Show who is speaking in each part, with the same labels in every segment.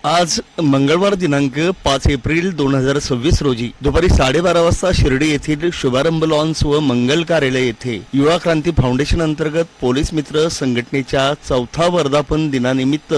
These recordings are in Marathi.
Speaker 1: आज मंगळवार दिनांक 5 एप्रिल 2026 रोजी दुपारी 12:30 वाजता शिर्डी येथील शुभारंभ लॉन्स व मंगल कार्यालय येथे युवा क्रांती फाउंडेशन अंतर्गत पोलीस मित्र संघटनेच्या 4था वर्धापन दिनानिमित्त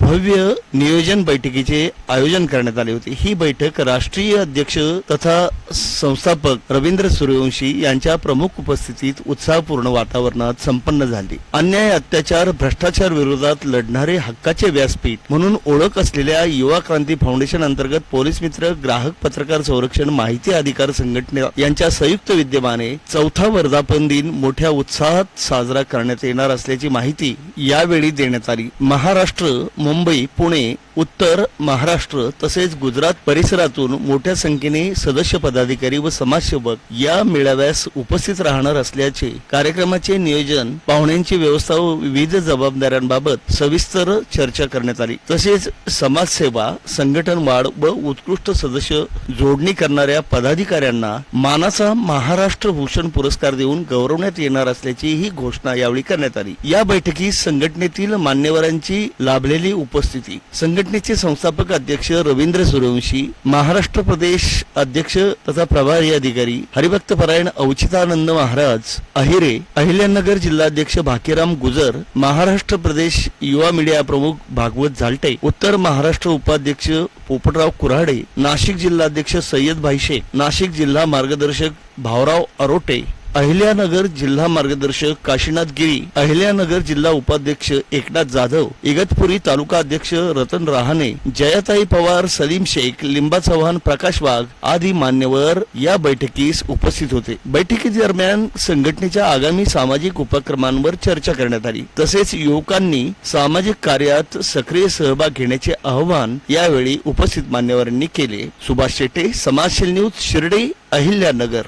Speaker 1: भव्य नियोजन बैठकीचे आयोजन करण्यात आले होते। ही बैठक राष्ट्रीय अध्यक्ष तथा संस्थापक रवींद्र सूर्यवंशी यांच्या प्रमुख उपस्थितीत उत्साहपूर्ण वातावरणात संपन्न झाली। अन्याय, अत्याचार, भ्रष्टाचार विरोधात लढणारे हक्काचे व्यासपीठ म्हणून ओळख असलेल्या युवा क्रांती फाउंडेशन अंतर्गत पोलीस मित्र, ग्राहक पत्रकार संरक्षण, माहिती अधिकार संघटना यांच्या संयुक्त विद्यमाने 4था वर्धापन दिन मोठ्या उत्साहात साजरा करण्यात येणार असल्याची माहिती यावेळी देण्यात आली। महाराष्ट्र, मुंबई, पुणे, उत्तर महाराष्ट्र तसेच गुजरात परिसरातून मोठ्या संख्येने सदस्य, पदाधिकारी व समाजसेवक या मेळाव्यास उपस्थित राहणार असल्याचे, कार्यक्रमाचे नियोजन, पाहुण्यांची व्यवस्था व विविध जबाबदाऱ्यांबाबत सविस्तर चर्चा करण्यात आली। तसेच समाजसेवा, संघटन वाढ व उत्कृष्ट सदस्य जोडणी करणाऱ्या पदाधिकाऱ्यांना मानाचा महाराष्ट्र भूषण पुरस्कार देऊन गौरवण्यात येणार असल्याची ही घोषणा यावेळी करण्यात आली। या बैठकीत संघटनेतील मान्यवरांची लाभलेली उपस्थिती, संघटनेचे संस्थापक अध्यक्ष रवींद्र सूर्यवंशी, महाराष्ट्र प्रदेश अध्यक्ष तथा प्रभारी अधिकारी हरिभक्त परायण अवचितानंद महाराज अहिरे, अहिल्यानगर जिल्हाध्यक्ष भाकीराम गुजर, महाराष्ट्र प्रदेश युवा मीडिया प्रमुख भागवत झालटे, उत्तर महाराष्ट्र उपाध्यक्ष पोपटराव कुऱ्हाडे, नाशिक जिल्हाध्यक्ष सय्यद भाई शेख, नाशिक जिल्हा मार्गदर्शक भावराव अरोटे, अहिल्यानगर जिल्हा मार्गदर्शक काशीनाथ गिरी, अहिल्यानगर जिल्हा उपाध्यक्ष एकनाथ जाधव, इगतपुरी तालुका अध्यक्ष रतन रहाणे, जयाताई पवार, सलीम शेख, लिंबा चव्हाण, प्रकाश वाघ आदी मान्यवर या बैठकीस उपस्थित होते। बैठकीदरम्यान संघटनेच्या आगामी सामाजिक उपक्रमांवर चर्चा करण्यात आली। तसेच युवकांनी सामाजिक कार्यात सक्रिय सहभाग घेण्याचे आवाहन यावेळी उपस्थित मान्यवरांनी केले। सुभाष शेटे, समाजशील न्यूज, शिर्डी, अहिल्यानगर।